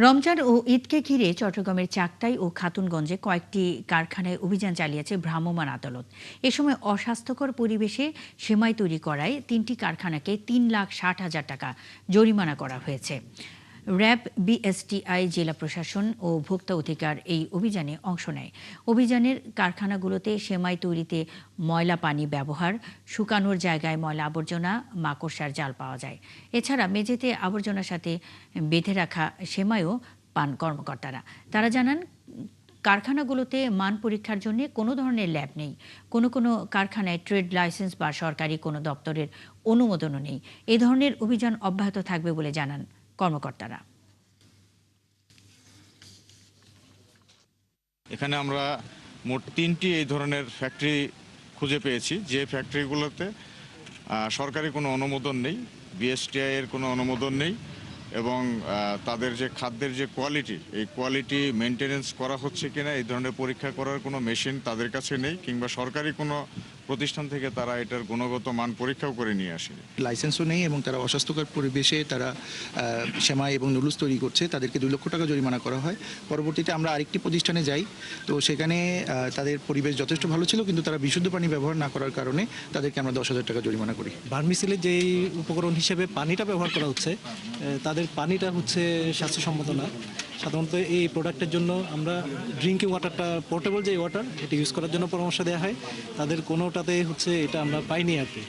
রমজান ও ঈদকে ঘিরে চট্টগ্রামের চাকতাই ও খাতুনগঞ্জে কয়েকটি কারখানায় অভিযান চালিয়েছে ভ্রাম্যমাণ আদালত। এ সময় অস্বাস্থ্যকর পরিবেশে সেমাই তৈরি করায় ৩টি কারখানাকে ৩,৬০,০০০ টাকা জরিমানা করা হয়েছে। র্যাব, বিএসটিআই, জেলা প্রশাসন ও ভোক্তা অধিকার এই অভিযানে অংশ নেয়। অভিযানের কারখানাগুলোতে সেমাই তৈরিতে ময়লা পানি ব্যবহার, শুকানোর জায়গায় ময়লা আবর্জনা, মাকড়সার জাল পাওয়া যায়। এছাড়া মেঝেতে আবর্জনার সাথে বেঁধে রাখা সেমাইও পান কর্মকর্তারা। তারা জানান, কারখানাগুলোতে মান পরীক্ষার জন্য কোনো ধরনের ল্যাব নেই। কোনো কোনো কারখানায় ট্রেড লাইসেন্স বা সরকারি কোনো দপ্তরের অনুমোদনও নেই। এ ধরনের অভিযান অব্যাহত থাকবে বলে জানান কর্মকর্তারা। এখানে আমরা মোট ৩টি এই ধরনের ফ্যাক্টরি খুঁজে পেয়েছি, যে ফ্যাক্টরিগুলোতে সরকারি কোনো অনুমোদন নেই, বিএসটিআই এর কোনো অনুমোদন নেই এবং তাদের যে খাদ্যের যে কোয়ালিটি, এই কোয়ালিটি মেনটেনেন্স করা হচ্ছে কিনা এই ধরনের পরীক্ষা করার কোনো মেশিন তাদের কাছে নেই, কিংবা সরকারি কোনো প্রতিষ্ঠান থেকে তারা এটার গুণগত মান পরীক্ষাও করে নিয়ে আসেনি। লাইসেন্সও নেই এবং তারা অস্বাস্থ্যকর পরিবেশে তারা সেমাই এবং নুডলস তৈরি করছে, তাদেরকে 2 লক্ষ টাকা জরিমানা করা হয়। পরবর্তীতে আমরা আরেকটি প্রতিষ্ঠানে যাই, তো সেখানে তাদের পরিবেশ যথেষ্ট ভালো ছিল, কিন্তু তারা বিশুদ্ধ পানি ব্যবহার না করার কারণে তাদেরকে আমরা 10,000 টাকা জরিমানা করি। ভার্মিসেলের যেই উপকরণ হিসেবে পানিটা ব্যবহার করা হচ্ছে, তাদের পানিটা হচ্ছে স্বাস্থ্যসম্মত না। সাধারণত এই প্রোডাক্টের জন্য আমরা ড্রিঙ্কিং ওয়াটারটা, পোর্টেবল যে ওয়াটার, এটা ইউজ করার জন্য পরামর্শ দেওয়া হয়। তাদের কোনোটাতে হচ্ছে এটা আমরা পাইনি আর কি।